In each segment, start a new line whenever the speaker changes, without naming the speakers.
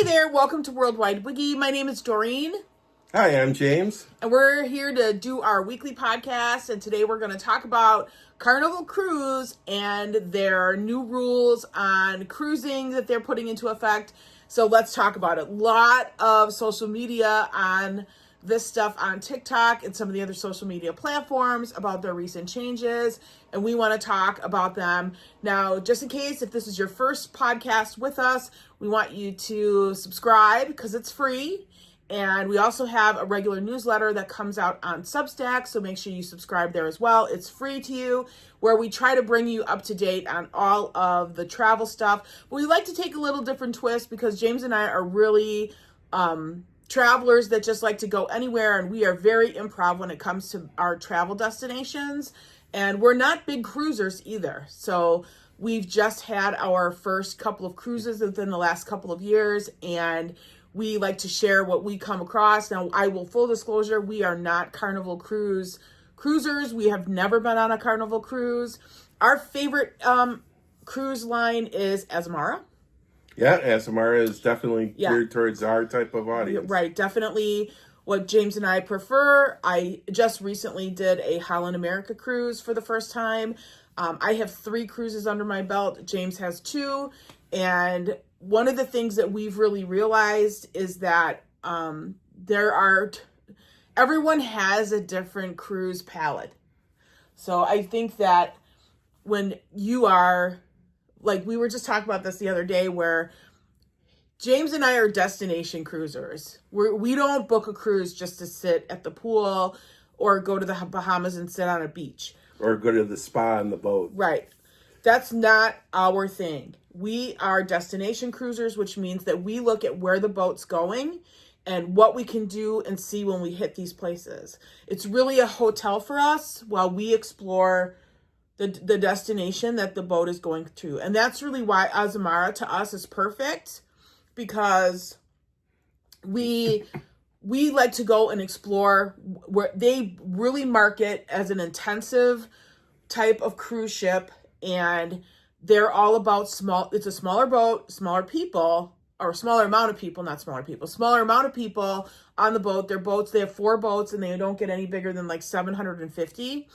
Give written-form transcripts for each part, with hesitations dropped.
Hey there, welcome to Worldwide Wiggy. My name is Doreen.
Hi, I'm James.
And we're here to do our weekly podcast. And today we're going to talk about Carnival Cruise and their new rules on cruising that they're putting into effect. So let's talk about it. A lot of social media on this stuff on TikTok and some of the other social media platforms about their recent changes. And we want to talk about them. Now, just in case, if this is your first podcast with us, we want you to subscribe because it's free. And we also have a regular newsletter that comes out on Substack, so make sure you subscribe there as well. It's free to you, where we try to bring you up to date on all of the travel stuff. But we like to take a little different twist because James and I are really travelers that just like to go anywhere, and we are very improv when it comes to our travel destinations. And we're not big cruisers either. So we've just had our first couple of cruises within the last couple of years, and we like to share what we come across. Now, I will full disclosure, we are not Carnival cruisers. We have never been on a Carnival cruise. Our favorite cruise line is Azamara.
Yeah, Azamara is definitely geared towards our type of audience.
Right, definitely what James and I prefer. I just recently did a Holland America cruise for the first time. I have 3 cruises under my belt. James has 2. And one of the things that we've really realized is that everyone has a different cruise palette. So I think that when you are, like we were just talking about this the other day, where James and I are destination cruisers. We don't book a cruise just to sit at the pool or go to the Bahamas and sit on a beach.
Or go to the spa on the boat.
Right. That's not our thing. We are destination cruisers, which means that we look at where the boat's going and what we can do and see when we hit these places. It's really a hotel for us while we explore the destination that the boat is going to. And that's really why Azamara to us is perfect, because we like to go and explore where they really market as an intensive type of cruise ship, and they're all about it's a smaller boat, smaller people, or smaller amount of people, not smaller people, smaller amount of people on the boat. Their boats, they have 4 boats, and they don't get any bigger than like 750.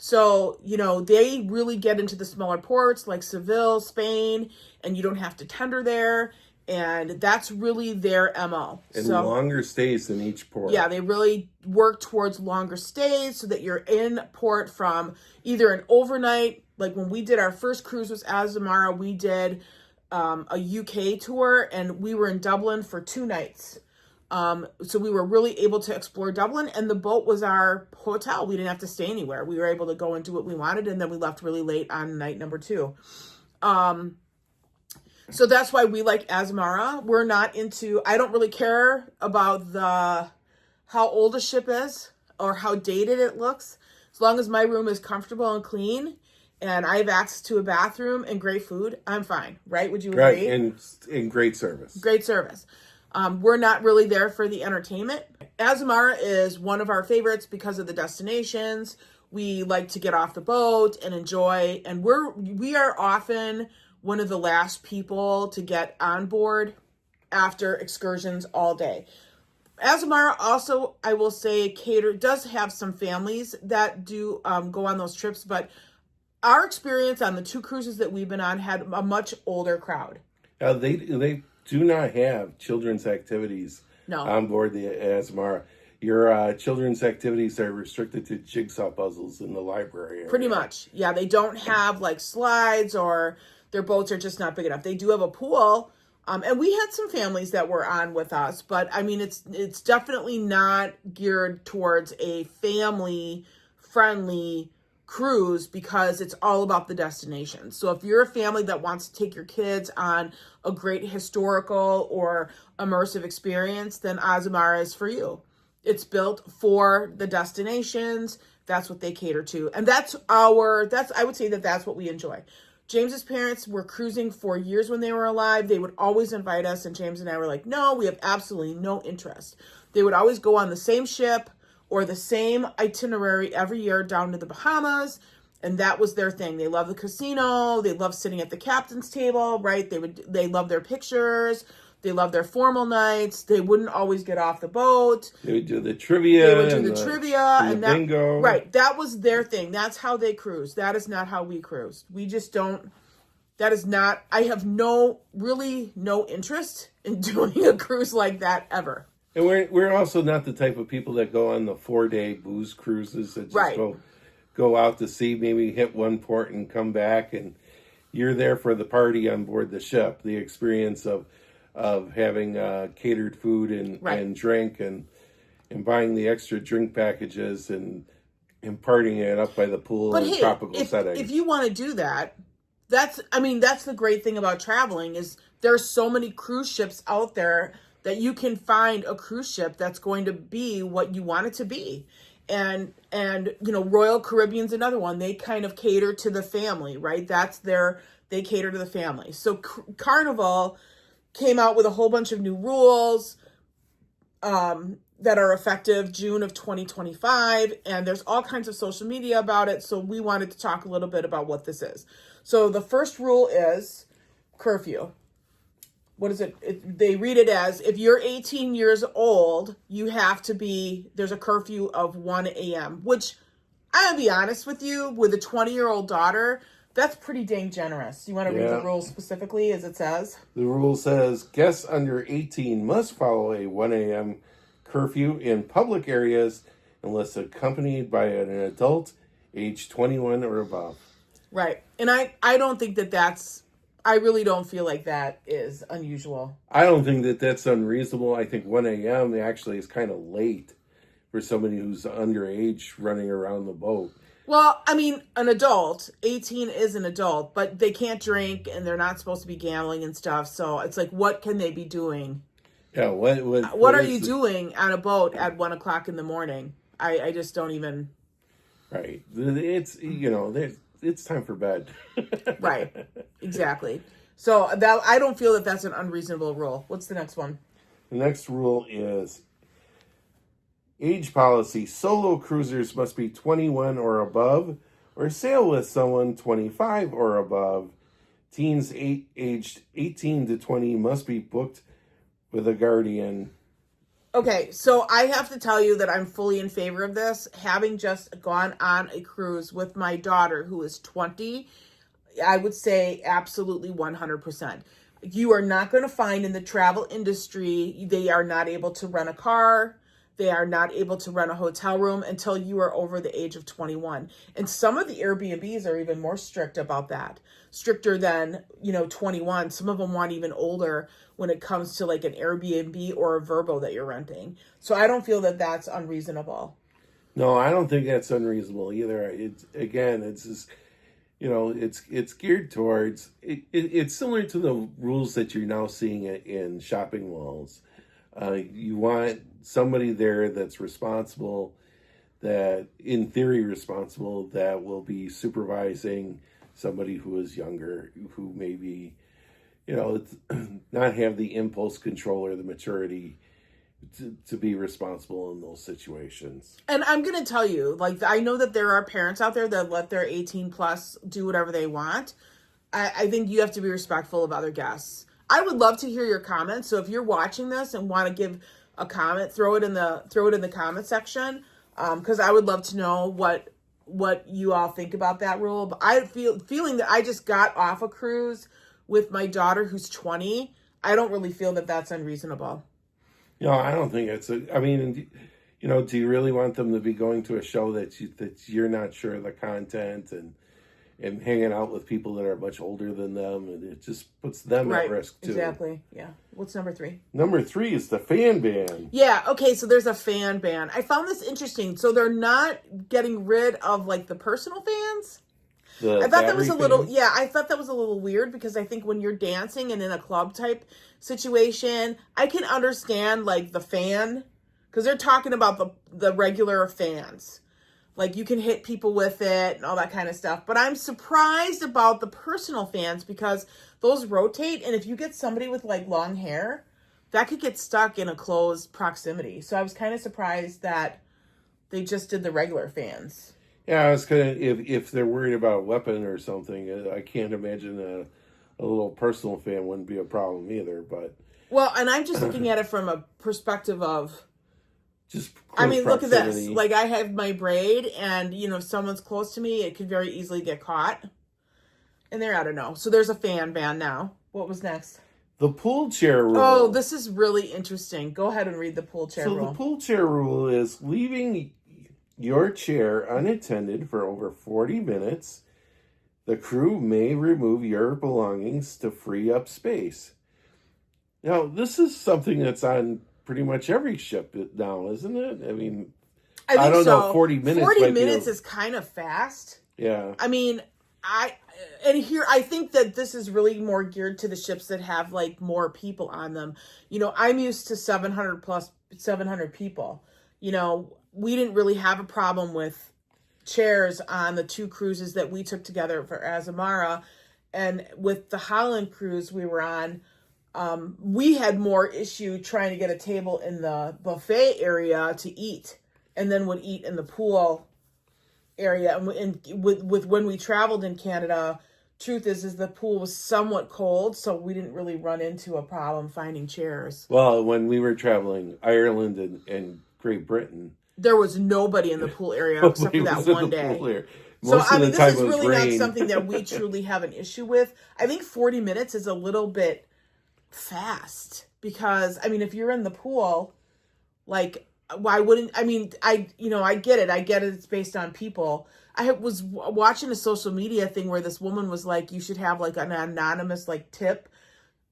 So, they really get into the smaller ports like Seville, Spain, and you don't have to tender there. And that's really their MO.
And longer stays in each port.
Yeah, they really work towards longer stays so that you're in port from either an overnight, like when we did our first cruise with Azamara, we did a UK tour, and we were in Dublin for 2 nights. So we were really able to explore Dublin, and the boat was our hotel. We didn't have to stay anywhere. We were able to go and do what we wanted, and then we left really late on night number 2. So that's why we like Azamara. We're not into, I don't really care about how old a ship is or how dated it looks. As long as my room is comfortable and clean and I have access to a bathroom and great food, I'm fine. Right? Would you agree?
Right, and great service.
Great service. We're not really there for the entertainment. Azamara is one of our favorites because of the destinations. We like to get off the boat and enjoy, and we are often one of the last people to get on board after excursions all day. Azamara also, I will say, does have some families that do go on those trips, but our experience on the 2 cruises that we've been on had a much older crowd.
They do not have children's activities on board the Azamara. Your children's activities are restricted to jigsaw puzzles in the library area.
Pretty much. Yeah, they don't have like slides, or their boats are just not big enough. They do have a pool, and we had some families that were on with us, but I mean, it's definitely not geared towards a family-friendly cruise because it's all about the destination. So if you're a family that wants to take your kids on a great historical or immersive experience, then Azamara is for you. It's built for the destinations. That's what they cater to. And I would say that's what we enjoy. James's parents were cruising for years when they were alive. They would always invite us, and James and I were like, no, we have absolutely no interest. They would always go on the same ship or the same itinerary every year down to the Bahamas, and that was their thing. They love the casino. They love sitting at the captain's table, right? They love their pictures. They love their formal nights. They wouldn't always get off the boat.
They would do the trivia.
They would do the trivia
and that, bingo.
Right. That was their thing. That's how they cruise. That is not how we cruise. We just don't. That is not. I have no interest in doing a cruise like that ever.
And we're also not the type of people that go on the 4-day booze cruises that just go out to sea, maybe hit one port and come back, and you're there for the party on board the ship. The experience of having catered food and drink and buying the extra drink packages and partying it up by the pool in tropical setting.
If you want to do that, that's the great thing about traveling is there's so many cruise ships out there that you can find a cruise ship that's going to be what you want it to be. And Royal Caribbean's another one. They kind of cater to the family, right? They cater to the family. So Carnival came out with a whole bunch of new rules that are effective June of 2025. And there's all kinds of social media about it. So we wanted to talk a little bit about what this is. So the first rule is curfew. What is it? They read it as, if you're 18 years old, you have to there's a curfew of 1 a.m., which I'll be honest with you, with a 20-year-old daughter, that's pretty dang generous. You want to read the rules specifically as it says?
The rule says guests under 18 must follow a 1 a.m. curfew in public areas unless accompanied by an adult age 21 or above.
Right. And I don't think I really don't feel like that is unusual.
I don't think that that's unreasonable. I think 1 a.m. actually is kind of late for somebody who's underage running around the boat.
Well, an adult, 18 is an adult, but they can't drink and they're not supposed to be gambling and stuff. So it's like, what can they be doing?
Yeah,
what are you doing on a boat at 1 o'clock in the morning? I just don't even.
Right. It's time for bed.
Right. Exactly. So I don't feel that that's an unreasonable rule. What's the next one?
The next rule is age policy. Solo cruisers must be 21 or above or sail with someone 25 or above. Teens aged 18 to 20 must be booked with a guardian.
Okay, so I have to tell you that I'm fully in favor of this. Having just gone on a cruise with my daughter who is 20, I would say absolutely 100%. You are not going to find in the travel industry, they are not able to rent a car. They are not able to rent a hotel room until you are over the age of 21. And some of the Airbnbs are even more strict about that. Stricter than, 21. Some of them want even older when it comes to like an Airbnb or a Vrbo that you're renting. So I don't feel that that's unreasonable.
No, I don't think that's unreasonable either. It's just, it's geared towards, it's similar to the rules that you're now seeing in shopping malls. You want somebody there that's responsible, that in theory responsible, that will be supervising somebody who is younger, who maybe, not have the impulse control or the maturity to be responsible in those situations.
And I'm going to tell you, I know that there are parents out there that let their 18 plus do whatever they want. I think you have to be respectful of other guests. I would love to hear your comments. So if you're watching this and want to give a comment, throw it in the comment section. Cause I would love to know what you all think about that rule. But I feeling that I just got off a cruise with my daughter who's 20. I don't really feel that that's unreasonable.
No, I don't think do you really want them to be going to a show that you're not sure of the content and hanging out with people that are much older than them, and it just puts them at risk too.
Exactly. Yeah. What's number 3?
Number 3 is the fan ban.
Yeah. Okay. So there's a fan ban. I found this interesting. So they're not getting rid of the personal fans. I thought that was a little weird because I think when you're dancing and in a club type situation, I can understand the fan, because they're talking about the regular fans. You can hit people with it and all that kind of stuff. But I'm surprised about the personal fans because those rotate. And if you get somebody with long hair, that could get stuck in a closed proximity. So I was kind of surprised that they just did the regular fans.
Yeah, I was if they're worried about a weapon or something, I can't imagine a little personal fan wouldn't be a problem either. But
Well, and I'm just looking at it from a perspective of,
Just
I
close
mean, look at this.
proximity.
Like, I have my braid, and, if someone's close to me, it could very easily get caught. And there, I don't know. So there's a fan ban now. What was next?
The pool chair rule.
Oh, this is really interesting. Go ahead and read the pool chair rule.
The pool chair rule is leaving your chair unattended for over 40 minutes. The crew may remove your belongings to free up space. Now, this is something that's on pretty much every ship now, isn't it? I mean, I don't know, 40 minutes.
40 minutes is kind of fast.
Yeah.
I mean, I think that this is really more geared to the ships that have like more people on them. I'm used to 700 people. We didn't really have a problem with chairs on the 2 cruises that we took together for Azamara, and with the Holland cruise we were on, we had more issue trying to get a table in the buffet area to eat, and then would eat in the pool area. And with when we traveled in Canada, truth is the pool was somewhat cold, so we didn't really run into a problem finding chairs.
Well, when we were traveling Ireland and Great Britain,
there was nobody in the pool area except for that one day.
Most
so
of the
this
time
is
it was
really
rain.
not something that we truly have an issue with. I think 40 minutes is a little bit fast, because if you're in the pool, like, why wouldn't I get it. It's based on people. I was watching a social media thing where this woman was like, you should have like an anonymous like tip,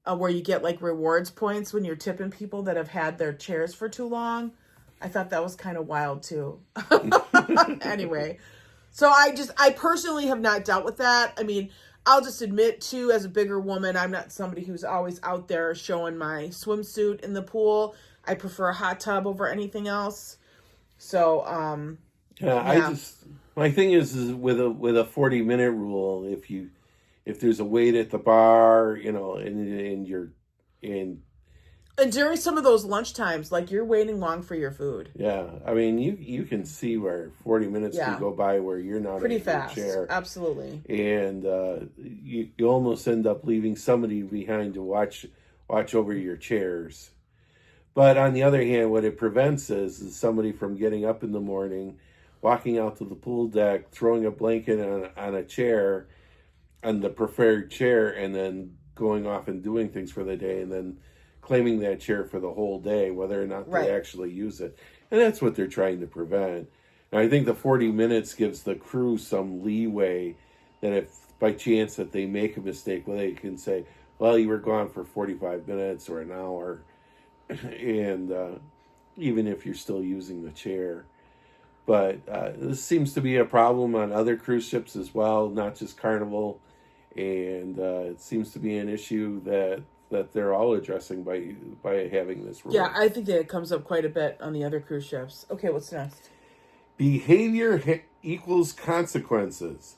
where you get like rewards points when you're tipping people that have had their chairs for too long. I thought that was kind of wild too. Anyway, so I personally have not dealt with that. I'll just admit too, as a bigger woman, I'm not somebody who's always out there showing my swimsuit in the pool. I prefer a hot tub over anything else. So,
my thing is with a 40-minute rule, if there's a wait at the bar, and you're in.
And during some of those lunch times, like, you're waiting long for your food.
Yeah, you can see where 40 minutes can go by where you're not
pretty
in
fast.
Your chair.
Absolutely.
And you almost end up leaving somebody behind to watch over your chairs. But on the other hand, what it prevents is somebody from getting up in the morning, walking out to the pool deck, throwing a blanket on a chair, on the preferred chair, and then going off and doing things for the day, and then claiming that chair for the whole day, whether or not they actually use it. And that's what they're trying to prevent. And I think the 40 minutes gives the crew some leeway that if by chance that they make a mistake, well, they can say, well, you were gone for 45 minutes or an hour. And even if you're still using the chair. But this seems to be a problem on other cruise ships as well, not just Carnival. And it seems to be an issue that they're all addressing by having this rule.
Yeah, I think that it comes up quite a bit on the other cruise ships. Okay, what's next?
Behavior equals consequences.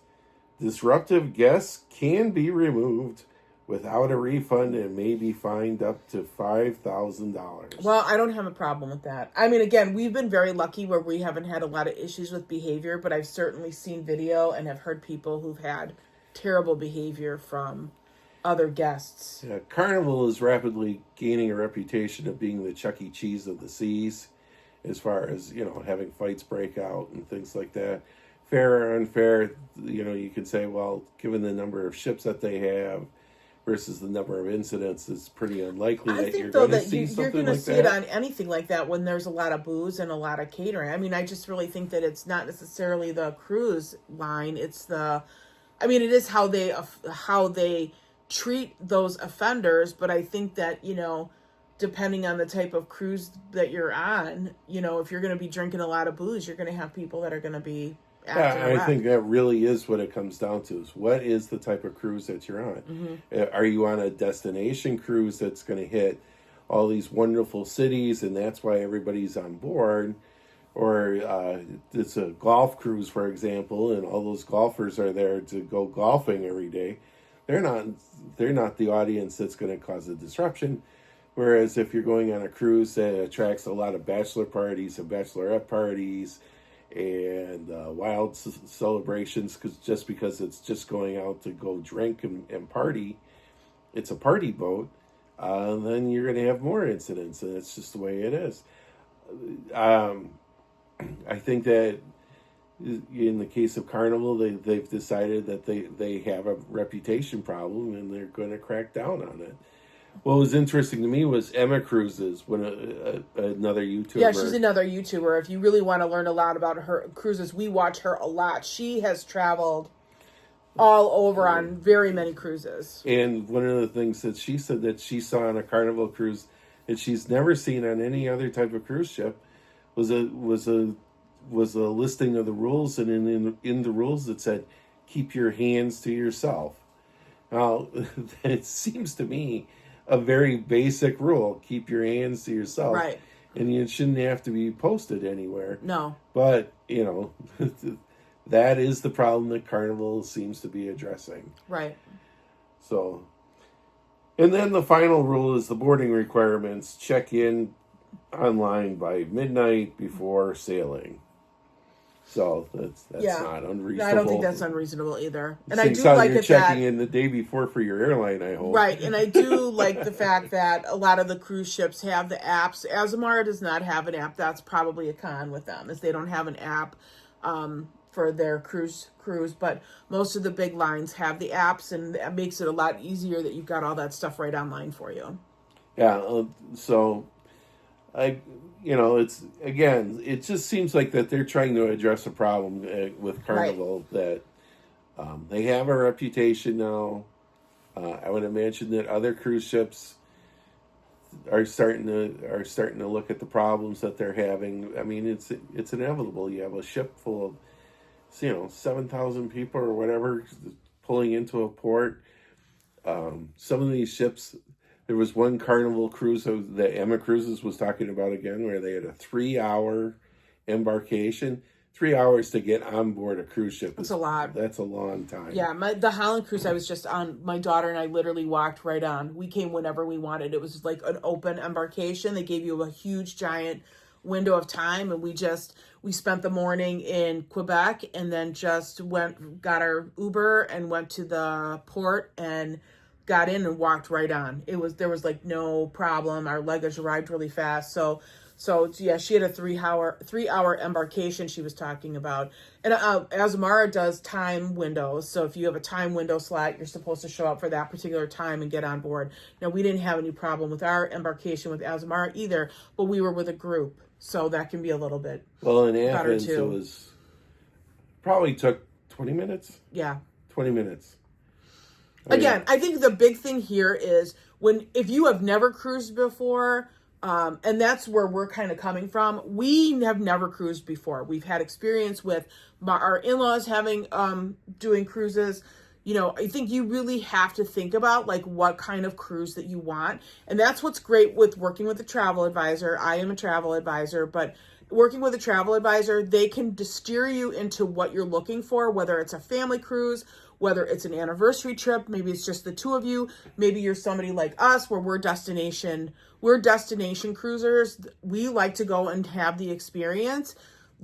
Disruptive guests can be removed without a refund and may be fined up to $5,000.
Well, I don't have a problem with that. Again, we've been very lucky where we haven't had a lot of issues with behavior, but I've certainly seen video and have heard people who've had terrible behavior from other guests.
Yeah, Carnival is rapidly gaining a reputation of being the Chuck E. Cheese of the seas, as far as, having fights break out and things like that. Fair or unfair, you can say, well, given the number of ships that they have versus the number of incidents, it's pretty unlikely that you're going to see something like that.
You're going to see it on anything like that when there's a lot of booze and a lot of catering. I just really think that it's not necessarily the cruise line. It's it is how they treat those offenders. But I think that, depending on the type of cruise that you're on, if you're going to be drinking a lot of booze, you're going to have people that are going to be
I think that really is what it comes down to, is what is the type of cruise that you're on. Mm-hmm. Are you on a destination cruise that's going to hit all these wonderful cities and that's why everybody's on board? Or it's a golf cruise, for example, and all those golfers are there to go golfing every day. They're not the audience that's going to cause a disruption. Whereas if you're going on a cruise that attracts a lot of bachelor parties and bachelorette parties and wild celebrations, because it's just going out to go drink and party, it's a party boat. then you're going to have more incidents, and it's just the way it is. Um, I think that in the case of Carnival, they've decided that they have a reputation problem, and they're going to crack down on it. What was interesting to me was Emma Cruises, when another YouTuber.
Yeah, she's another YouTuber. If you really want to learn a lot about her cruises, we watch her a lot. She has traveled all over on very many cruises.
And one of the things that she said that she saw on a Carnival cruise that she's never seen on any other type of cruise ship was a listing of the rules, and in the rules it said, "Keep your hands to yourself." Now, it seems to me a very basic rule: keep your hands to yourself,
right?
And it shouldn't have to be posted anywhere.
No,
but that is the problem that Carnival seems to be addressing,
right?
So, and then the final rule is the boarding requirements: check in online by midnight before sailing. So that's not unreasonable.
I don't think that's unreasonable either. And
Since
I do like
you're
it
checking in the day before for your airline, I hope.
Right, and I do like the fact that a lot of the cruise ships have the apps. Azamara does not have an app. That's probably a con with them, is they don't have an app for their cruise. But most of the big lines have the apps, and that makes it a lot easier that you've got all that stuff right online for you.
Yeah, so it's, again, it just seems like that they're trying to address a problem with Carnival, right, that they have a reputation now. I would imagine that other cruise ships are starting to look at the problems that they're having. I mean, it's inevitable. You have a ship full of 7,000 people or whatever pulling into a port. Some of these ships. There was one Carnival cruise that Emma Cruises was talking about again, where they had a 3-hour embarkation. 3 hours to get on board a cruise ship.
That's a lot.
That's a long time.
Yeah, the Holland cruise I was just on, my daughter and I literally walked right on. We came whenever we wanted. It was like an open embarkation. They gave you a huge, giant window of time, and we spent the morning in Quebec, and then just got our Uber and went to the port and got in and walked right on. There was like no problem. Our luggage arrived really fast. So yeah, she had a 3-hour embarkation she was talking about. And Azamara does time windows. So if you have a time window slot, you're supposed to show up for that particular time and get on board. Now, we didn't have any problem with our embarkation with Azamara either, but we were with a group. So that can be a little bit
in Athens, it was probably took 20 minutes.
Yeah.
20 minutes.
Again, I think the big thing here is if you have never cruised before, and that's where we're kind of coming from. We have never cruised before. We've had experience with our in-laws doing cruises. I think you really have to think about like what kind of cruise that you want. And that's what's great with working with a travel advisor. I am a travel advisor, but working with a travel advisor, they can steer you into what you're looking for, whether it's a family cruise, whether it's an anniversary trip, maybe it's just the two of you, maybe you're somebody like us where we're destination cruisers. We like to go and have the experience.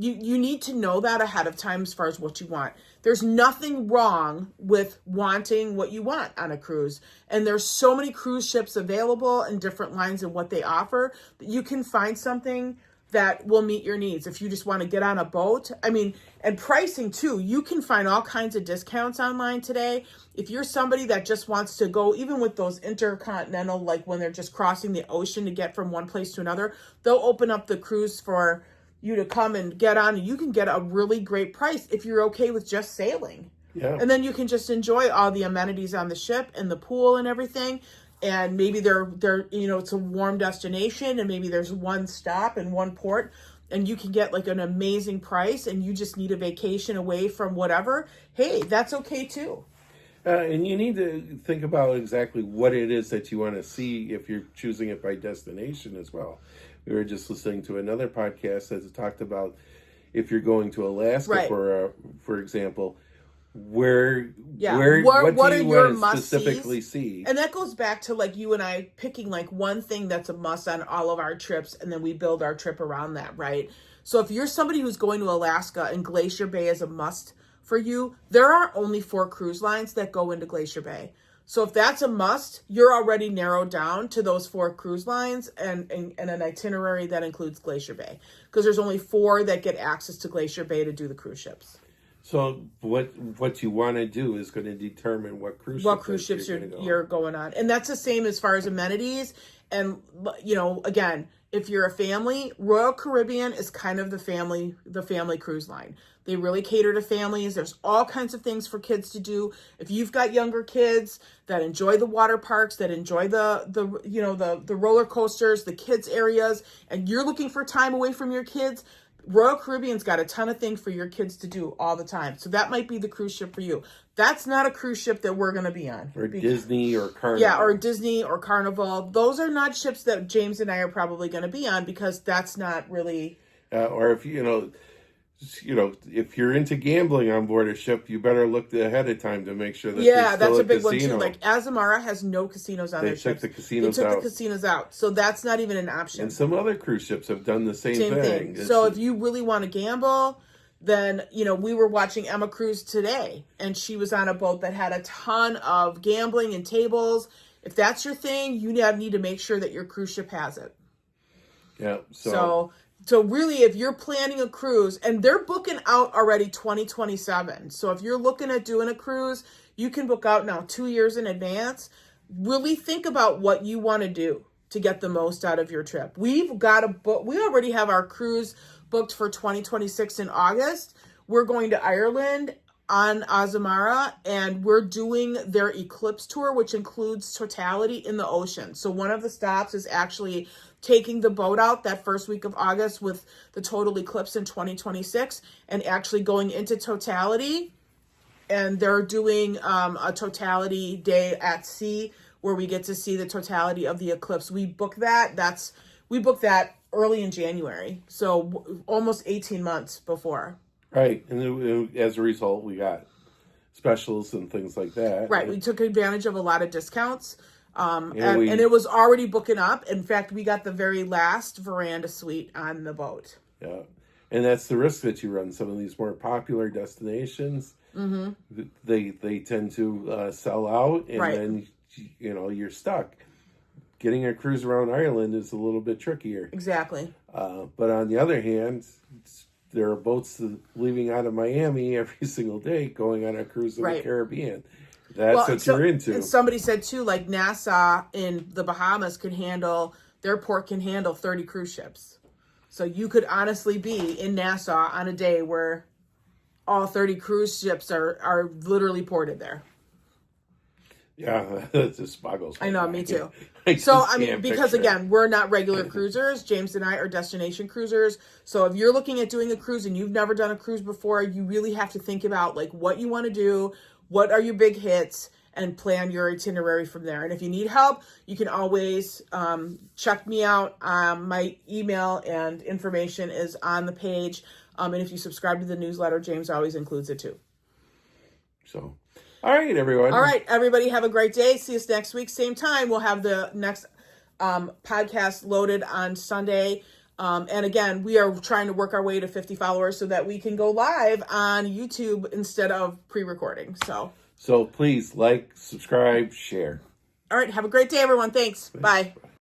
You need to know that ahead of time as far as what you want. There's nothing wrong with wanting what you want on a cruise. And there's so many cruise ships available and different lines and what they offer that you can find something that will meet your needs. If you just want to get on a boat, and pricing too, you can find all kinds of discounts online today. If you're somebody that just wants to go, even with those intercontinental, like when they're just crossing the ocean to get from one place to another, they'll open up the cruise for you to come and get on, and you can get a really great price if you're okay with just sailing.
Yeah.
And then you can just enjoy all the amenities on the ship and the pool and everything. And maybe they're it's a warm destination, and maybe there's one stop and one port, and you can get like an amazing price, and you just need a vacation away from whatever. Hey, that's okay too.
And you need to think about exactly what it is that you want to see if you're choosing it by destination as well. We were just listening to another podcast that talked about if you're going to Alaska, right, for example. What do you want to specifically see?
And that goes back to like you and I picking like one thing that's a must on all of our trips, and then we build our trip around that, right? So if you're somebody who's going to Alaska and Glacier Bay is a must for you, there are only 4 cruise lines that go into Glacier Bay. So if that's a must, you're already narrowed down to those 4 cruise lines and an itinerary that includes Glacier Bay. Because there's only 4 that get access to Glacier Bay to do the cruise ships.
So what you want to do is going to determine what cruise
ships you're going on. And that's the same as far as amenities. And, again, if you're a family, Royal Caribbean is kind of the family cruise line. They really cater to families. There's all kinds of things for kids to do. If you've got younger kids that enjoy the water parks, that enjoy the roller coasters, the kids areas, and you're looking for time away from your kids, Royal Caribbean's got a ton of things for your kids to do all the time. So that might be the cruise ship for you. That's not a cruise ship that we're going to be on.
Or Disney or Carnival.
Yeah, or Disney or Carnival. Those are not ships that James and I are probably going to be on because that's not really...
or if, if you're into gambling on board a ship, you better look ahead of time to make sure that there's still
that's a big
casino.
one too. Like Azamara has no casinos on their ships.
They took the casinos out.
So that's not even an option.
And some other cruise ships have done the same thing.
So if you really want to gamble, then, we were watching Emma Cruise today, and she was on a boat that had a ton of gambling and tables. If that's your thing, you need to make sure that your cruise ship has it.
Yeah.
So really, if you're planning a cruise, and they're booking out already 2027. So if you're looking at doing a cruise, you can book out now 2 years in advance. Really think about what you want to do to get the most out of your trip. We've got a book. We already have our cruise booked for 2026 in August. We're going to Ireland on Azamara, and we're doing their Eclipse tour, which includes totality in the ocean. So one of the stops is actually taking the boat out that first week of August with the total eclipse in 2026 and actually going into totality. And they're doing a totality day at sea where we get to see the totality of the eclipse. We booked that. We booked that early in January. So almost 18 months before.
Right. And as a result, we got specials and things like that.
Right. We took advantage of a lot of discounts. And it was already booking up. In fact, we got the very last veranda suite on the boat.
Yeah. And that's the risk that you run. Some of these more popular destinations, they tend to sell out, and then you're stuck. Getting a cruise around Ireland is a little bit trickier.
Exactly.
But on the other hand, there are boats leaving out of Miami every single day going on a cruise in the Caribbean. That's what you're into.
And somebody said too, like Nassau in the Bahamas their port can handle 30 cruise ships. So you could honestly be in Nassau on a day where all 30 cruise ships are literally ported there.
Yeah, that just boggles my mind.
I know, me too.
Because
again, we're not regular cruisers. James and I are destination cruisers. So if you're looking at doing a cruise and you've never done a cruise before, you really have to think about like what you want to do, what are your big hits, and plan your itinerary from there. And if you need help, you can always check me out. My email and information is on the page. And if you subscribe to the newsletter, James always includes it too.
So, all right, everyone.
All right, everybody, have a great day. See us next week, same time. We'll have the next podcast loaded on Sunday. And again, we are trying to work our way to 50 followers so that we can go live on YouTube instead of pre-recording. So
please like, subscribe, share.
All right. Have a great day, everyone. Thanks. Bye.